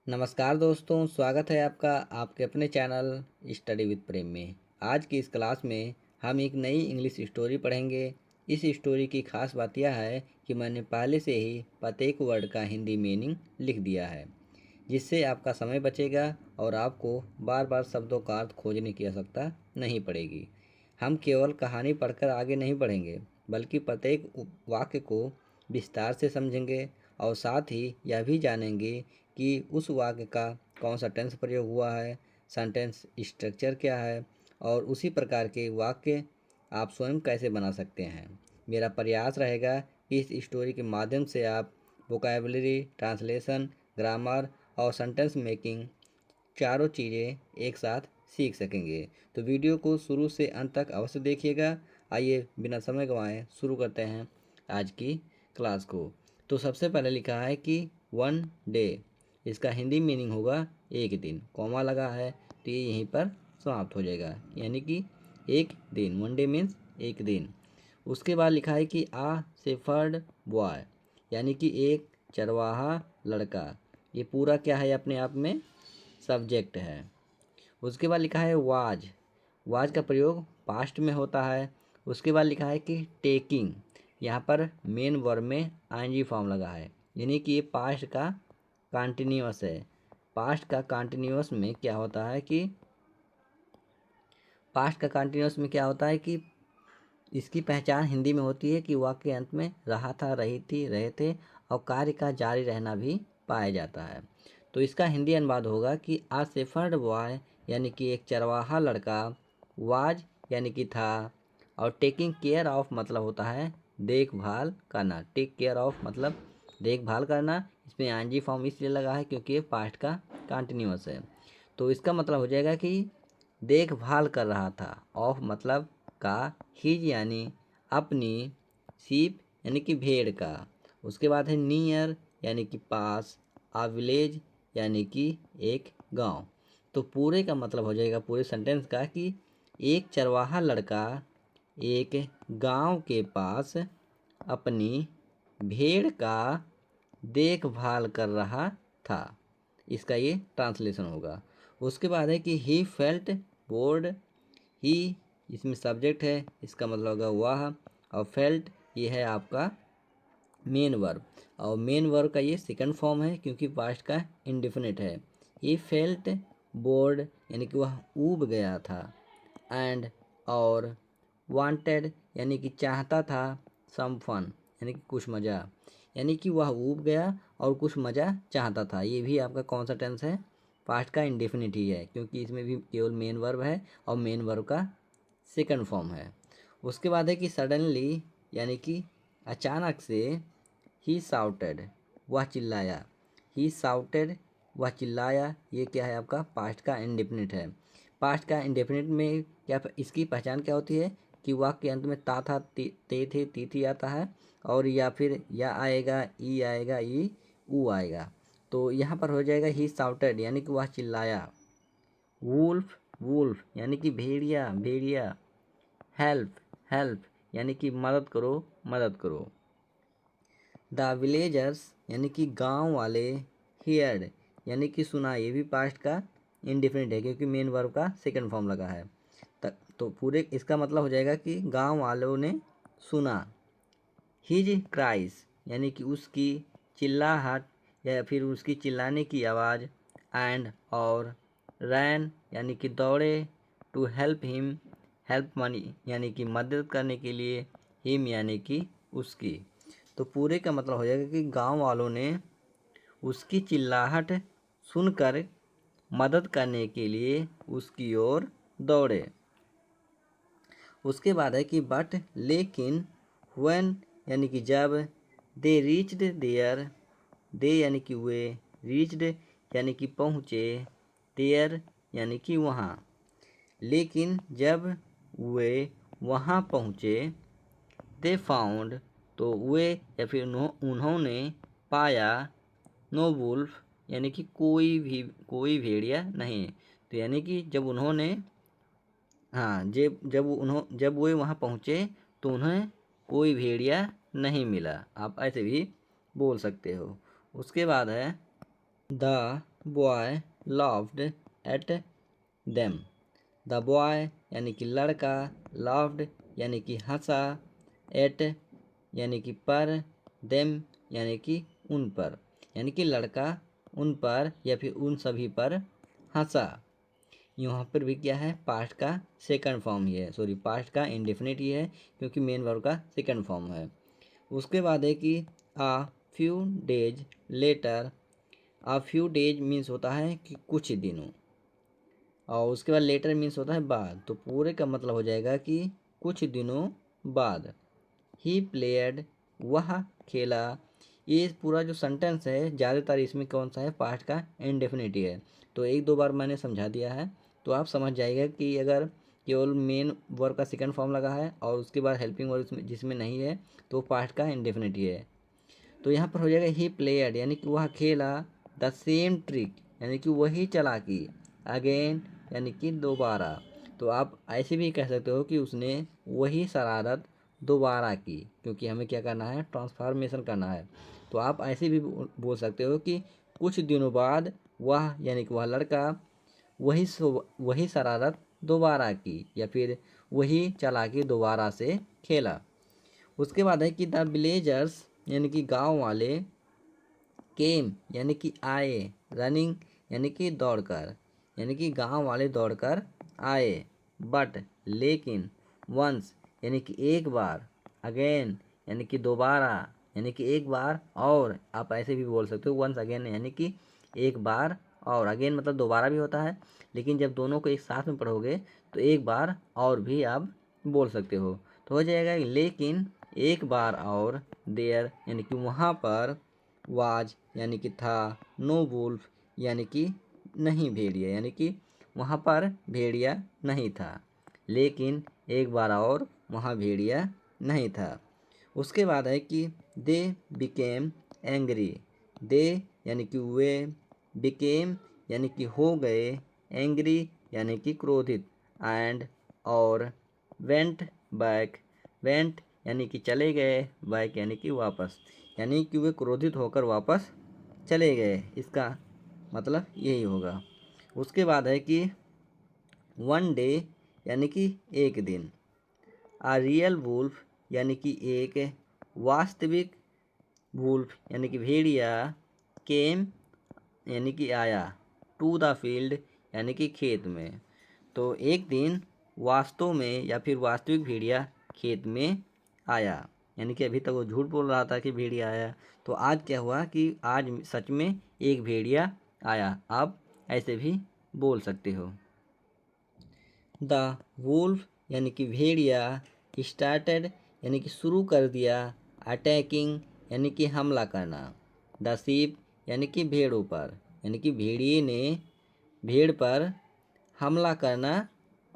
नमस्कार दोस्तों, स्वागत है आपका आपके अपने चैनल स्टडी विद प्रेम में। आज की इस क्लास में हम एक नई इंग्लिश स्टोरी पढ़ेंगे। इस स्टोरी की खास बात यह है कि मैंने पहले से ही प्रत्येक वर्ड का हिंदी मीनिंग लिख दिया है, जिससे आपका समय बचेगा और आपको बार बार शब्दों का अर्थ खोजने की आवश्यकता नहीं पड़ेगी। हम केवल कहानी पढ़कर आगे नहीं बढ़ेंगे, बल्कि प्रत्येक वाक्य को विस्तार से समझेंगे और साथ ही यह भी जानेंगे कि उस वाक्य का कौन सा टेंस प्रयोग हुआ है, सेंटेंस स्ट्रक्चर क्या है और उसी प्रकार के वाक्य आप स्वयं कैसे बना सकते हैं। मेरा प्रयास रहेगा कि इस स्टोरी के माध्यम से आप वोकैबुलरी, ट्रांसलेशन, ग्रामर और सेंटेंस मेकिंग चारों चीज़ें एक साथ सीख सकेंगे। तो वीडियो को शुरू से अंत तक अवश्य देखिएगा। आइए बिना समय गंवाए शुरू करते हैं आज की क्लास को। तो सबसे पहले लिखा है कि वन डे, इसका हिंदी मीनिंग होगा एक दिन। कॉमा लगा है तो ये यहीं पर समाप्त हो जाएगा, यानी कि एक दिन। वन डे मीन्स एक दिन। उसके बाद लिखा है कि आ शेफर्ड बॉय, यानी कि एक चरवाहा लड़का। ये पूरा क्या है, अपने आप में सब्जेक्ट है। उसके बाद लिखा है वाज। वाज का प्रयोग पास्ट में होता है। उसके बाद लिखा है कि टेकिंग, यहाँ पर मेन वर्ब में आईएनजी फॉर्म लगा है, यानी कि ये पास्ट का कंटिन्यूअस है। पास्ट का कंटिन्यूअस में क्या होता है कि इसकी पहचान हिंदी में होती है कि वाक्य के अंत में रहा था, रही थी, रहे थे और कार्य का जारी रहना भी पाया जाता है। तो इसका हिंदी अनुवाद होगा कि आ शेफर्ड बॉय, यानी कि एक चरवाहा लड़का, वाज यानी कि था, और टेकिंग केयर ऑफ मतलब होता है देखभाल करना। टेक केयर ऑफ मतलब देखभाल करना। इसमें आईएनजी फॉर्म इसलिए लगा है क्योंकि ये पास्ट का कंटिन्यूअस है। तो इसका मतलब हो जाएगा कि देखभाल कर रहा था। ऑफ मतलब का, हिज यानी अपनी, शीप यानी कि भेड़ का। उसके बाद है नियर यानी कि पास, आ विलेज यानी कि एक गांव। तो पूरे का मतलब हो जाएगा पूरे सेंटेंस का कि एक चरवाहा लड़का एक गांव के पास अपनी भेड़ का देखभाल कर रहा था। इसका ये ट्रांसलेशन होगा। उसके बाद है कि ही फेल्ट बोर्ड। ही इसमें सब्जेक्ट है, इसका मतलब होगा वह, और फेल्ट ये है आपका मेन वर्ब, और मेन वर्ब का ये सेकंड फॉर्म है क्योंकि पास्ट का इंडेफिनिट है। ही फेल्ट बोर्ड यानी कि वह ऊब गया था। एंड और वांटेड यानी कि चाहता था, सम फन यानी कि कुछ मज़ा, यानी कि वह ऊब गया और कुछ मज़ा चाहता था। ये भी आपका कौन सा टेंस है, पास्ट का इंडेफिनिट ही है क्योंकि इसमें भी केवल मेन वर्ब है और मेन वर्ब का सेकंड फॉर्म है। उसके बाद है कि सडनली यानी कि अचानक से, ही साउटेड वह चिल्लाया। ही साउटेड वह चिल्लाया, ये क्या है आपका पास्ट का इंडेफिनिट है। पास्ट का इंडेफिनिट में क्या इसकी पहचान क्या होती है कि वाक्य के अंत में ता था, ते थे, ती थी आता है, और या फिर या आएगा, ई आएगा, ई ऊ आएगा। तो यहाँ पर हो जाएगा ही साउटेड यानी कि वह चिल्लाया। वुल्फ वुल्फ यानी कि भेड़िया भेड़िया। हेल्प हेल्प यानी कि मदद करो मदद करो। द विलेजर्स यानी कि गांव वाले। हियर्ड यानी कि सुना, ये भी पास्ट का इंडिफिनिट है क्योंकि मेन वर्ब का सेकंड फॉर्म लगा है। तो पूरे इसका मतलब हो जाएगा कि गांव वालों ने सुना। हिज क्राइस यानी कि उसकी चिल्लाहट या फिर उसकी चिल्लाने की आवाज़। एंड और रैन यानी कि दौड़े। To help him, help money यानी कि मदद करने के लिए, हिम यानी कि उसकी। तो पूरे का मतलब हो जाएगा कि गांव वालों ने उसकी चिल्लाहट सुनकर मदद करने के लिए उसकी ओर दौड़े। उसके बाद है कि बट लेकिन, व्हेन यानी कि जब, दे रीच्ड देयर, दे यानी कि वे, रीच्ड यानी कि पहुँचे, देयर यानी कि वहाँ। लेकिन जब वे वहाँ पहुँचे, दे फाउंड तो वे या फिर उन्होंने पाया, नो वुल्फ यानी कि कोई भेड़िया नहीं। तो यानी कि जब उन्होंने, हाँ, जब वे वहाँ पहुँचे तो उन्हें कोई भेड़िया नहीं मिला। आप ऐसे भी बोल सकते हो। उसके बाद है the boy laughed at them. The boy यानी कि लड़का, लाफ्ड यानी कि हंसा, एट यानी कि पर, देम यानी कि उन पर, यानी कि लड़का उन पर या फिर उन सभी पर हंसा। यहाँ पर भी क्या है, पास्ट का सेकंड फॉर्म ही है, सॉरी पास्ट का इंडेफिनिट ही है क्योंकि मेन वर्ब का सेकंड फॉर्म है। उसके बाद है कि आ फ्यू डेज लेटर। आ फ्यू डेज मीन्स होता है कि कुछ दिनों, और उसके बाद लेटर मीन्स होता है बाद, तो पूरे का मतलब हो जाएगा कि कुछ दिनों बाद। ही प्लेयड वह खेला। ये पूरा जो सेंटेंस है ज़्यादातर इसमें कौन सा है, पास्ट का इंडेफिनिट है। तो एक दो बार मैंने समझा दिया है तो आप समझ जाइएगा कि अगर केवल मेन वर्ब का सेकंड फॉर्म लगा है और उसके बाद हेल्पिंग वर्ब जिसमें नहीं है तो पास्ट का इंडेफिनिट है। तो यहाँ पर हो जाएगा ही प्लेयड यानी कि वह खेला, द सेम ट्रिक यानी कि वही चालाकी, अगेन यानी कि दोबारा। तो आप ऐसे भी कह सकते हो कि उसने वही शरारत दोबारा की, क्योंकि हमें क्या करना है, ट्रांसफॉर्मेशन करना है। तो आप ऐसे भी बोल सकते हो कि कुछ दिनों बाद वह यानी कि वह लड़का वही शरारत दोबारा की, या फिर वही चालाकी दोबारा से खेला। उसके बाद है कि द विलेजर्स यानी कि गांव वाले, केम यानी कि आए, रनिंग यानी कि दौड़कर, यानी कि गांव वाले दौड़कर आए, बट लेकिन, वंस यानी कि एक बार, अगेन यानी कि दोबारा, यानी कि एक बार और, आप ऐसे भी बोल सकते हो वंस अगेन यानी कि एक बार और, अगेन मतलब दोबारा भी होता है, लेकिन जब दोनों को एक साथ में पढ़ोगे तो एक बार और भी आप बोल सकते हो। तो हो जाएगा लेकिन एक बार और, देयर यानी कि वहाँ पर, वाज यानी कि था, नो वुल्फ यानी कि नहीं भेड़िया, यानी कि वहाँ पर भेड़िया नहीं था, लेकिन एक बार और वहाँ भेड़िया नहीं था। उसके बाद है कि दे बिकेम एंग्री। दे यानी कि वे, बिकेम यानी कि हो गए, एंग्री यानी कि क्रोधित, एंड और, वेंट बैक। वेंट यानी कि चले गए, बैक यानी कि वापस, यानी कि वे क्रोधित होकर वापस चले गए, इसका मतलब यही होगा। उसके बाद है कि वन डे यानी कि एक दिन, आ रियल वुल्फ यानी कि एक वास्तविक वुल्फ यानी कि भेड़िया, केम यानी कि आया, टू द फील्ड यानी कि खेत में। तो एक दिन वास्तव में या फिर वास्तविक भेड़िया खेत में आया, यानी कि अभी तक वो झूठ बोल रहा था कि भेड़िया आया, तो आज क्या हुआ कि आज सच में एक भेड़िया आया। आप ऐसे भी बोल सकते हो। द वुल्फ यानी कि भेड़िया, स्टार्टेड यानी कि शुरू कर दिया, अटैकिंग यानी कि हमला करना, द शीप यानी कि भेड़ों पर, यानी कि भेड़िए ने भेड़ पर हमला करना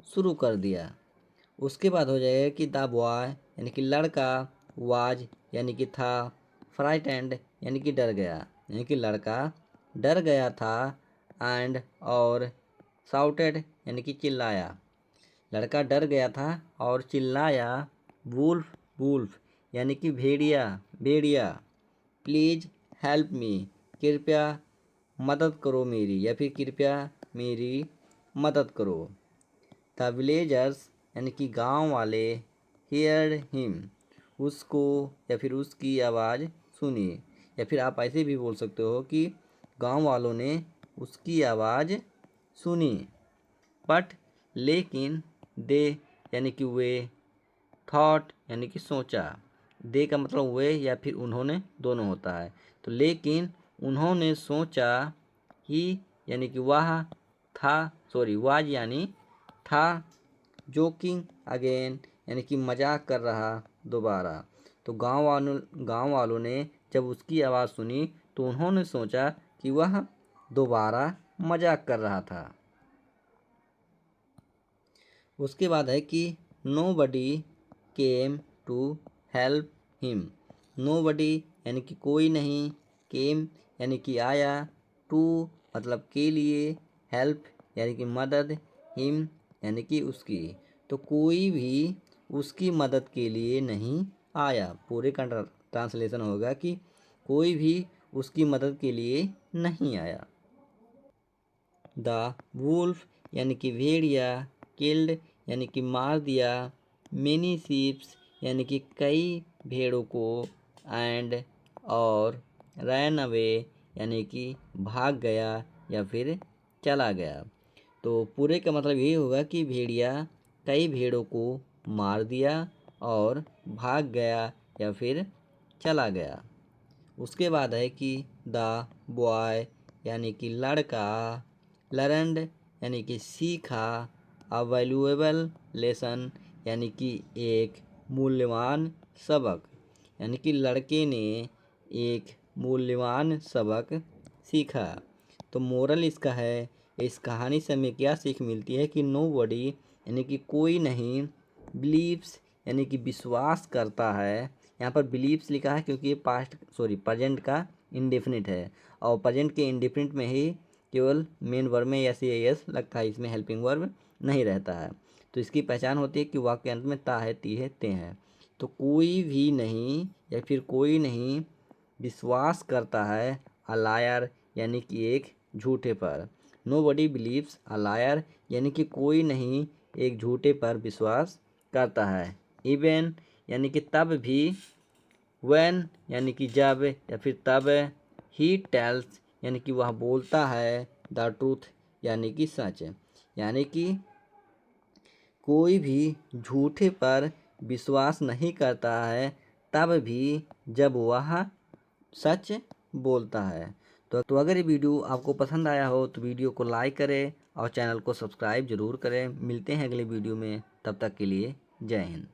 शुरू कर दिया। उसके बाद हो जाएगा कि द बॉय यानी कि लड़का, वाज यानी कि था, फ्राइटेंड यानी कि डर गया, यानी कि लड़का डर गया था, एंड और, साउटेड यानी कि चिल्लाया, लड़का डर गया था और चिल्लाया, वुल्फ वुल्फ यानी कि भेड़िया भेड़िया, प्लीज हेल्प मी कृपया मदद करो मेरी, या फिर कृपया मेरी मदद करो। द विलेजर्स यानी कि गांव वाले, हियर हिम उसको या फिर उसकी आवाज़ सुनी, या फिर आप ऐसे भी बोल सकते हो कि गांव वालों ने उसकी आवाज़ सुनी, बट लेकिन, दे यानी कि वे, थॉट यानी कि सोचा, दे का मतलब वे या फिर उन्होंने दोनों होता है, तो लेकिन उन्होंने सोचा, ही यानी कि वह था, सॉरी वाज यानी था, जोकिंग अगेन यानी कि मजाक कर रहा दोबारा। तो गांव वालों ने जब उसकी आवाज़ सुनी तो उन्होंने सोचा कि वह दोबारा मजाक कर रहा था। उसके बाद है कि nobody came to help him. Nobody यानी कि कोई नहीं, केम यानी कि आया, टू मतलब के लिए, हेल्प यानी कि मदद, हिम यानी कि उसकी। तो कोई भी उसकी मदद के लिए नहीं आया, पूरे का ट्रांसलेशन होगा कि कोई भी उसकी मदद के लिए नहीं आया। द वुल्फ यानी कि भेड़िया, किल्ड यानी कि मार दिया, मेनी शीप्स यानी कि कई भेड़ों को, एंड और रैन अवे यानी कि भाग गया या फिर चला गया। तो पूरे का मतलब यही होगा कि भेड़िया कई भेड़ों को मार दिया और भाग गया या फिर चला गया। उसके बाद है कि द बॉय यानी कि लड़का, लर्नड यानी कि सीखा, अ वैल्यूएबल लेसन यानी कि एक मूल्यवान सबक, यानी कि लड़के ने एक मूल्यवान सबक सीखा। तो मोरल इसका है, इस कहानी से हमें क्या सीख मिलती है कि नो बडी यानी कि कोई नहीं, बिलीव्स यानी कि विश्वास करता है। यहाँ पर बिलीव्स लिखा है क्योंकि ये प्रेजेंट का इंडेफिनिट है, और प्रेजेंट के इंडेफिनिट में ही केवल मेन वर्ब में एस या एस लगता है, इसमें हेल्पिंग वर्ब नहीं रहता है। तो इसकी पहचान होती है कि वाक्य अंत में ता है, ती है, ते हैं। तो कोई भी नहीं या फिर कोई नहीं विश्वास करता है, अ लायर यानी कि एक झूठे पर। Nobody believes a liar यानी कि कोई नहीं एक झूठे पर विश्वास करता है। इवन यानी कि तब भी, व्हेन यानी कि जब या फिर तब, ही टेल्स यानी कि वह बोलता है, द ट्रूथ यानी कि सच। यानी कि कोई भी झूठे पर विश्वास नहीं करता है तब भी जब वह सच बोलता है। तो अगर ये वीडियो आपको पसंद आया हो तो वीडियो को लाइक करें और चैनल को सब्सक्राइब जरूर करें। मिलते हैं अगले वीडियो में, तब तक के लिए जय हिंद।